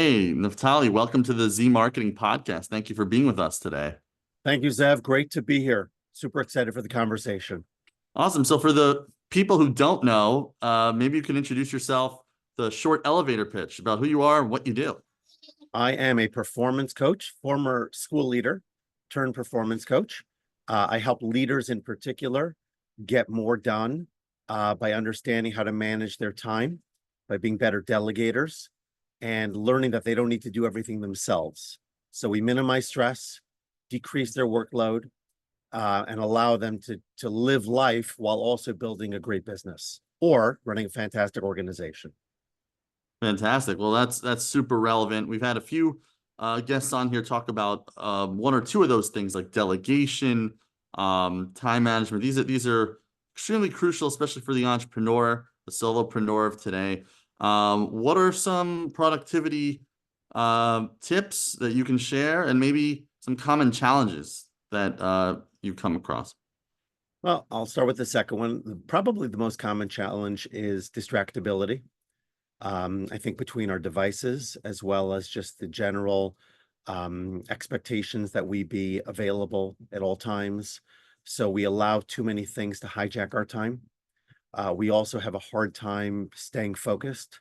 Hey, Naphtali, welcome to the Z Marketing Podcast. Thank you for being with us today. Thank you, Zev. Great to be here. Super excited for the conversation. Awesome. So, for the people who don't know, maybe you can introduce yourself, the short elevator pitch about who you are and what you do. I am a performance coach, former school leader turned performance coach. I help leaders in particular get more done by understanding how to manage their time, by being better delegators, and learning that they don't need to do everything themselves. So we minimize stress, decrease their workload, and allow them to live life while also building a great business or running a fantastic organization. Fantastic. Well, that's super relevant. We've had a few guests on here talk about one or two of those things, like delegation, time management. These are extremely crucial, especially for the entrepreneur, the solopreneur of today. What are some productivity tips that you can share, and maybe some common challenges that you've come across? Well, I'll start with the second one. Probably the most common challenge is distractibility. I think between our devices, as well as just the general expectations that we be available at all times. So we allow too many things to hijack our time. We also have a hard time staying focused.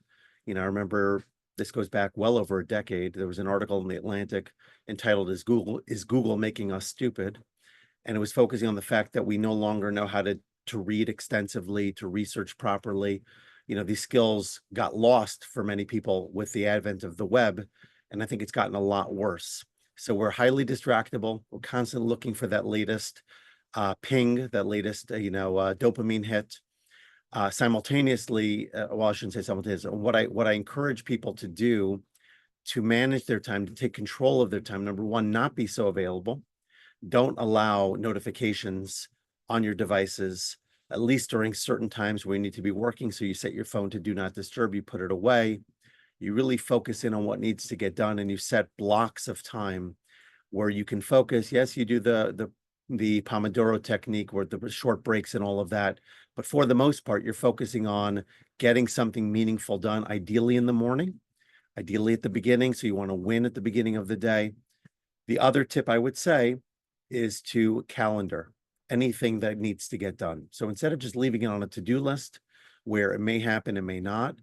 I remember this goes back well over a decade. There was an article in the Atlantic entitled Is Google Making Us Stupid? And it was focusing on the fact that we no longer know how to read extensively, to research properly. These skills got lost for many people with the advent of the web, and I think it's gotten a lot worse. So we're highly distractible. We're constantly looking for that latest ping, that latest dopamine hit. Simultaneously, well, I shouldn't say simultaneously. What I encourage people to do to manage their time, to take control of their time. Number one, not be so available. Don't allow notifications on your devices, at least during certain times where you need to be working. So you set your phone to do not disturb, you put it away. You really focus in on what needs to get done, and you set blocks of time where you can focus. Yes, you do the Pomodoro technique where the short breaks and all of that. But for the most part, you're focusing on getting something meaningful done, ideally in the morning, ideally at the beginning. So you want to win at the beginning of the day. The other tip I would say is to calendar anything that needs to get done. So instead of just leaving it on a to-do list where it may happen, it may not,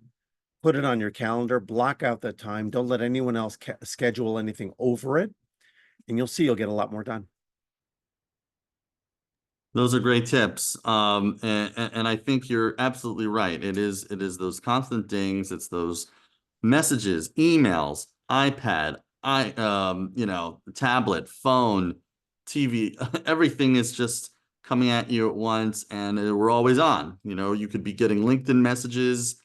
put it on your calendar, block out that time. Don't let anyone else schedule anything over it. And you'll see you'll get a lot more done. Those are great tips. And I think you're absolutely right. It is those constant dings, it's those messages, emails, iPad, tablet, phone, TV, everything is just coming at you at once, and we're always on. You could be getting LinkedIn messages,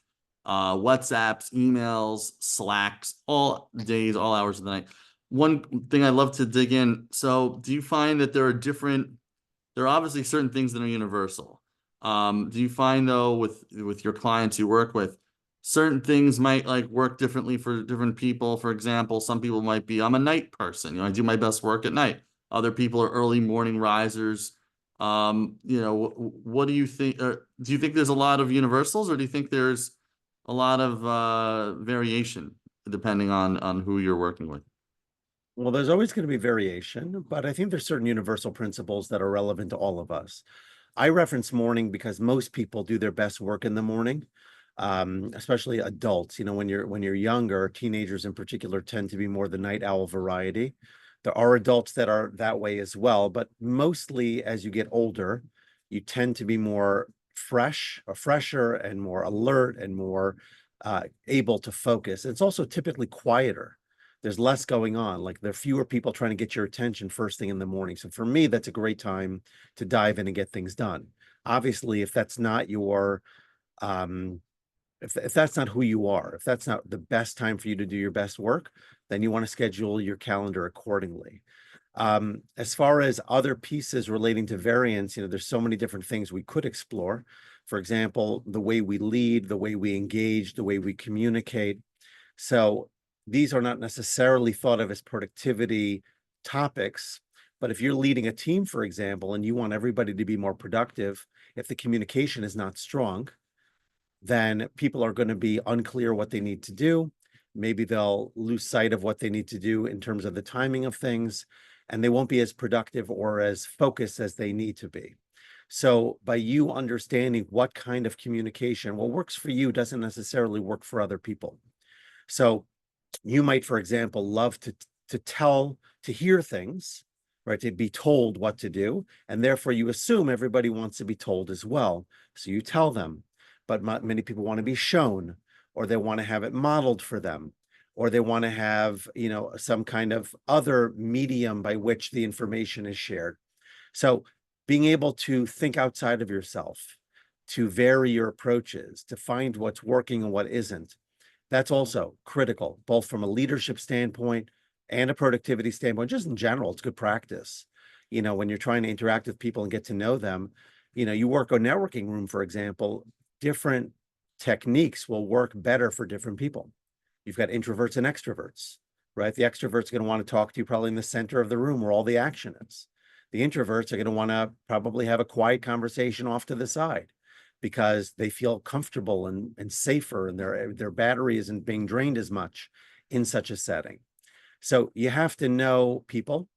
WhatsApps, emails, Slacks, all days, all hours of the night. One thing I'd love to dig in. So, do you find that there are obviously certain things that are universal? Do you find though with your clients you work with, certain things might like work differently for different people? For example, some people might be, I'm a night person, I do my best work at night. Other people are early morning risers. What do you think? Do you think there's a lot of universals, or do you think there's a lot of variation depending on who you're working with? Well, there's always going to be variation, but I think there's certain universal principles that are relevant to all of us. I reference morning because most people do their best work in the morning, especially adults. When you're younger, teenagers in particular tend to be more the night owl variety. There are adults that are that way as well, but mostly as you get older, you tend to be more fresher and more alert and more able to focus. It's also typically quieter. There's less going on. Like there are fewer people trying to get your attention first thing in the morning. So for me, that's a great time to dive in and get things done. Obviously, if that's not your if that's not who you are, if that's not the best time for you to do your best work, then you want to schedule your calendar accordingly. As far as other pieces relating to variance, there's so many different things we could explore. For example, the way we lead, the way we engage, the way we communicate. So these are not necessarily thought of as productivity topics, but if you're leading a team, for example, and you want everybody to be more productive, if the communication is not strong, then people are going to be unclear what they need to do. maybe they'll lose sight of what they need to do in terms of the timing of things, and they won't be as productive or as focused as they need to be. So by you understanding what kind of communication, what works for you doesn't necessarily work for other people. So you might, for example, love to hear things, right? To be told what to do, and therefore you assume everybody wants to be told as well. So you tell them, but many people want to be shown, or they want to have it modeled for them, or they want to have, some kind of other medium by which the information is shared. So being able to think outside of yourself, to vary your approaches, to find what's working and what isn't, that's also critical, both from a leadership standpoint and a productivity standpoint. Just in general, it's good practice. When you're trying to interact with people and get to know them, you work a networking room, for example, different techniques will work better for different people. You've got introverts and extroverts, right? The extroverts are going to want to talk to you probably in the center of the room where all the action is. The introverts are going to want to probably have a quiet conversation off to the side, because they feel comfortable and safer, and their battery isn't being drained as much in such a setting. So you have to know people,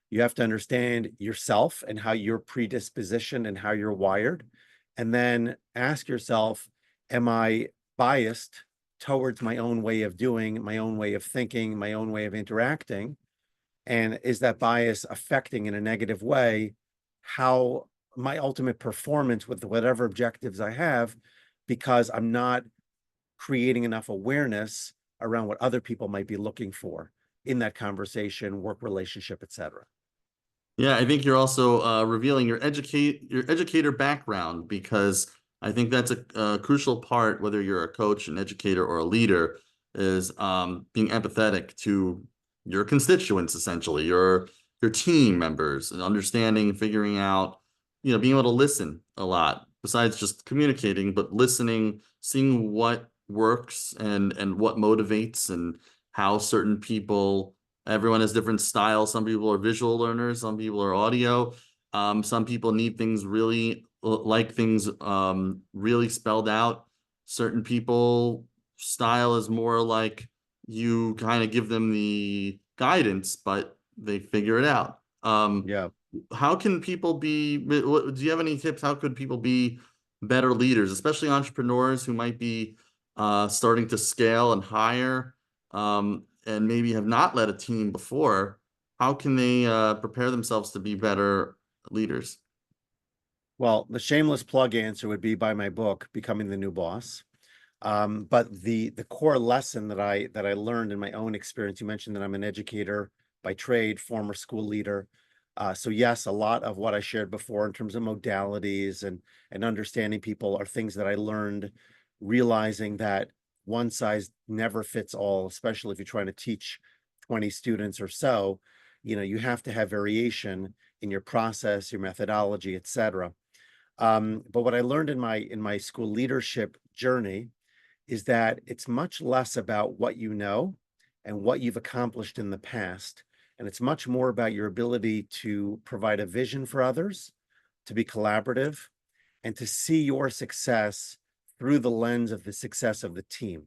you have to understand yourself and how you're predispositioned and how you're wired, and then ask yourself, am I biased towards my own way of doing, my own way of thinking, my own way of interacting? And is that bias affecting in a negative way how my ultimate performance with whatever objectives I have, because I'm not creating enough awareness around what other people might be looking for in that conversation, work relationship, etc. Yeah, I think you're also revealing your educator background, because I think that's a crucial part, whether you're a coach, an educator, or a leader, is being empathetic to your constituents, essentially, your team members, and understanding, figuring out, being able to listen a lot, besides just communicating, but listening, seeing what works and what motivates, and how certain people. Everyone has different styles. Some people are visual learners, some people are audio. Some people need things really, like things really spelled out. Certain people style is more like you kind of give them the guidance, but they figure it out. Yeah. How can people be, do you have any tips? How could people be better leaders, especially entrepreneurs who might be starting to scale and hire? And maybe have not led a team before. How can they prepare themselves to be better leaders? Well, the shameless plug answer would be buy my book, Becoming the New Boss. But the core lesson that I learned in my own experience, you mentioned that I'm an educator by trade, former school leader. So yes, a lot of what I shared before in terms of modalities and understanding people are things that I learned, realizing that one size never fits all, especially if you're trying to teach 20 students or so. You have to have variation in your process, your methodology, etc. But what I learned in my school leadership journey is that it's much less about what you know and what you've accomplished in the past. And it's much more about your ability to provide a vision for others, to be collaborative, and to see your success through the lens of the success of the team.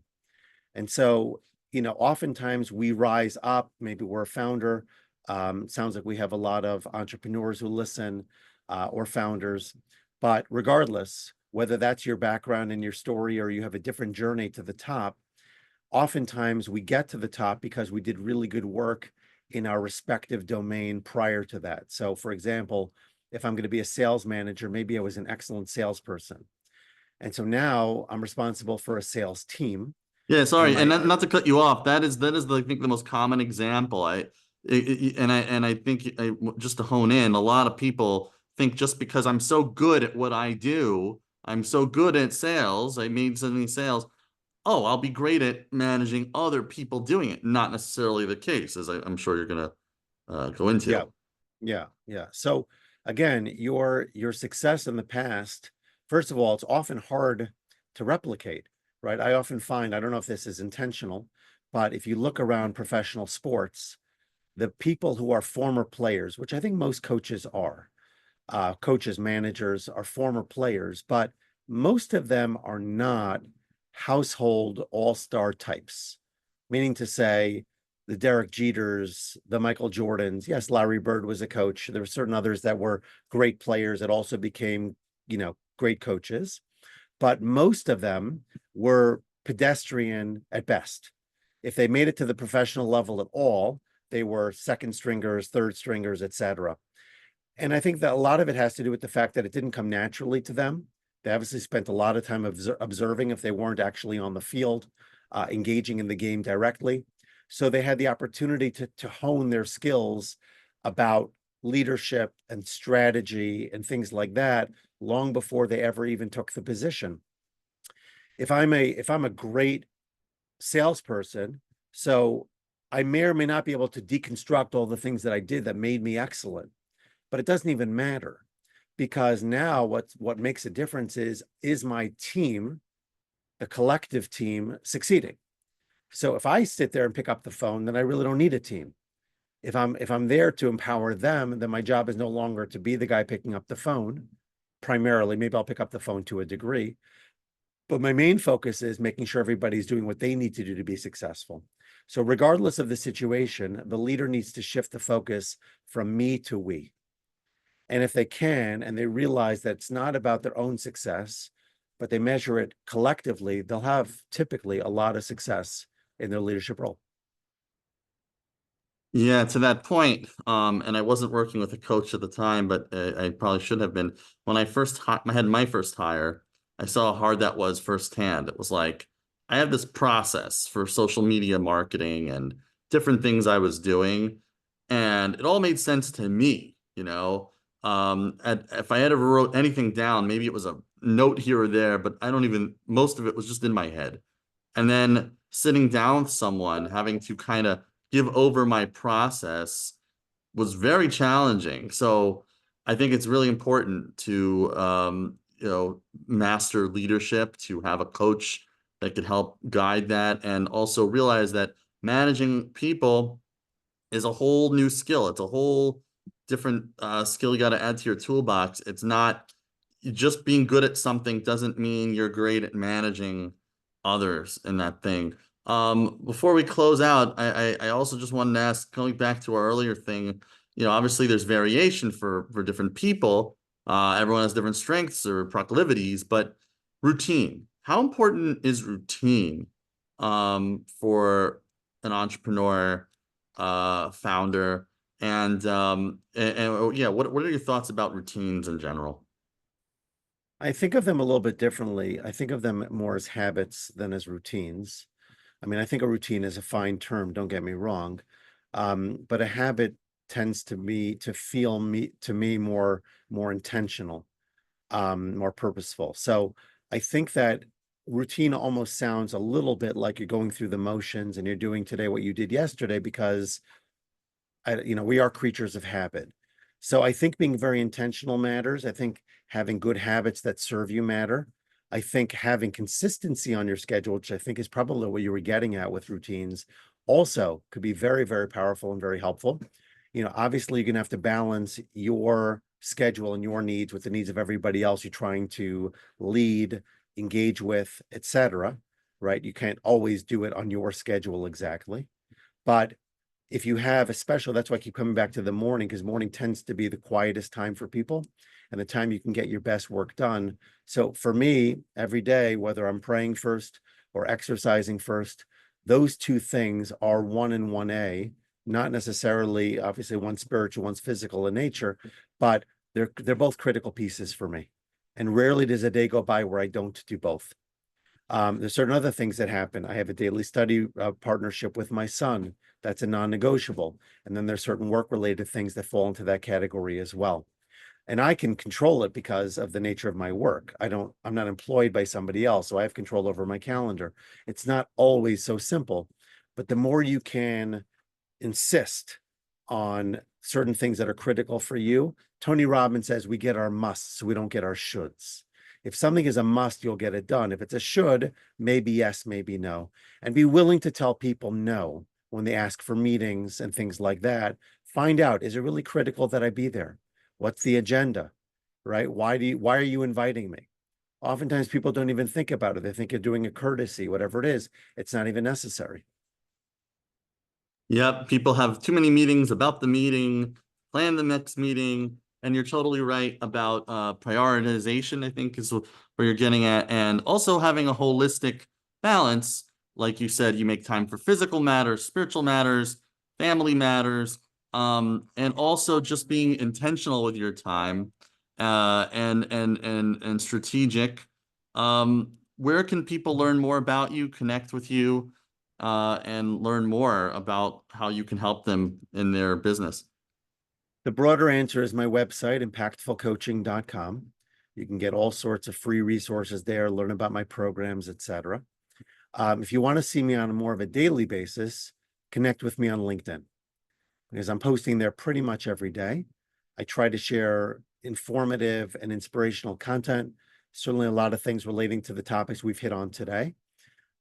And so, oftentimes we rise up, maybe we're a founder. Sounds like we have a lot of entrepreneurs who listen, or founders. But regardless, whether that's your background and your story, or you have a different journey to the top, oftentimes we get to the top because we did really good work in our respective domain prior to that. So for example, if I'm going to be a sales manager, maybe I was an excellent salesperson. And so now I'm responsible for a sales team. Yeah, And sorry, and my not to cut you off. That is I think the most common example. I think just to hone in, a lot of people think just because I'm so good at what I do, I'm so good at sales, I made so many sales. Oh, I'll be great at managing other people doing it. Not necessarily the case, as I'm sure you're gonna go Yeah, into. yeah. So again, your success in the past, first of all, it's often hard to replicate, right? I often find, I don't know if this is intentional, but if you look around professional sports, the people who are former players, which I think most coaches are, coaches, managers are former players, but most of them are not household all-star types. meaning to say the Derek Jeters, the Michael Jordans. Yes, Larry Bird was a coach. There were certain others that were great players that also became, great coaches, but most of them were pedestrian at best. If they made it to the professional level at all, they were second stringers, third stringers, etc. And I think that a lot of it has to do with the fact that it didn't come naturally to them. They obviously spent a lot of time observing if they weren't actually on the field, engaging in the game directly. So they had the opportunity to hone their skills about leadership and strategy and things like that long before they ever even took the position. If I'm a great salesperson, so I may or may not be able to deconstruct all the things that I did that made me excellent, but it doesn't even matter, because now what makes a difference is my team, the collective team, succeeding. So if I sit there and pick up the phone, then I really don't need a team. If I'm there to empower them, then my job is no longer to be the guy picking up the phone. Primarily, maybe I'll pick up the phone to a degree, but my main focus is making sure everybody's doing what they need to do to be successful. So regardless of the situation, the leader needs to shift the focus from me to we. And if they can, and they realize that it's not about their own success, but they measure it collectively, they'll have typically a lot of success in their leadership role. Yeah, to that point, and I wasn't working with a coach at the time, but I probably should have been. When I had my first hire, I saw how hard that was firsthand. It was like I have this process for social media marketing and different things I was doing, and it all made sense to me, you know. If I had ever wrote anything down, maybe it was a note here or there, but I don't even, most of it was just in my head. And then sitting down with someone, having to kind of give over my process was very challenging. So I think it's really important to master leadership, to have a coach that could help guide that, and also realize that managing people is a whole new skill. It's a whole different skill you got to add to your toolbox. It's not just being good at something doesn't mean you're great at managing others in that thing. Before we close out, I also just wanted to ask, going back to our earlier thing, obviously there's variation for different people. Everyone has different strengths or proclivities, but routine. How important is routine for an entrepreneur, founder? And yeah, what are your thoughts about routines in general? I think of them a little bit differently. I think of them more as habits than as routines. I mean, I think a routine is a fine term, don't get me wrong. But a habit tends to me more intentional, more purposeful. So I think that routine almost sounds a little bit like you're going through the motions and you're doing today what you did yesterday, because we are creatures of habit. So I think being very intentional matters. I think having good habits that serve you matter. I think having consistency on your schedule, which I think is probably what you were getting at with routines, also could be very, very powerful and very helpful. Obviously, you're going to have to balance your schedule and your needs with the needs of everybody else you're trying to lead, engage with, etc. Right? You can't always do it on your schedule exactly. But if you have a special, that's why I keep coming back to the morning, because morning tends to be the quietest time for people and the time you can get your best work done. So for me, every day, whether I'm praying first or exercising first, those two things are one and one A, not necessarily, obviously, one's spiritual, one's physical in nature, but they're both critical pieces for me. And rarely does a day go by where I don't do both. There's certain other things that happen. I have a daily study partnership with my son. That's a non-negotiable. And then there's certain work-related things that fall into that category as well. And I can control it because of the nature of my work. I'm not employed by somebody else, so I have control over my calendar. It's not always so simple, but the more you can insist on certain things that are critical for you, Tony Robbins says we get our musts, so we don't get our shoulds. If something is a must, you'll get it done. If it's a should, maybe yes, maybe no. And be willing to tell people no when they ask for meetings and things like that. Find out, is it really critical that I be there? What's the agenda, right? Why are you inviting me? Oftentimes people don't even think about it. They think you're doing a courtesy, whatever it is. It's not even necessary. Yep, people have too many meetings about the meeting, plan the next meeting, and you're totally right about prioritization, I think is where you're getting at, and also having a holistic balance. Like you said, you make time for physical matters, spiritual matters, family matters, and also just being intentional with your time, and strategic. Where can people learn more about you, connect with you? And learn more about how you can help them in their business? The broader answer is my website, impactfulcoaching.com. You can get all sorts of free resources there, learn about my programs, etc. If you want to see me on a more of a daily basis, connect with me on LinkedIn because I'm posting there pretty much every day. I try to share informative and inspirational content, certainly a lot of things relating to the topics we've hit on today.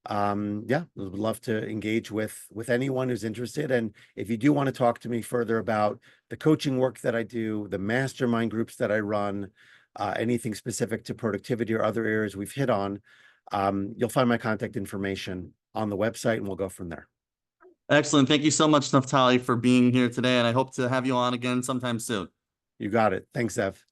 Yeah, would love to engage with anyone who's interested. And if you do want to talk to me further about the coaching work that I do, the mastermind groups that I run, anything specific to productivity or other areas we've hit on, you'll find my contact information on the website and we'll go from there. Excellent. Thank you so much, Naphtali, for being here today, and I hope to have you on again sometime soon. You got it. Thanks, Ev.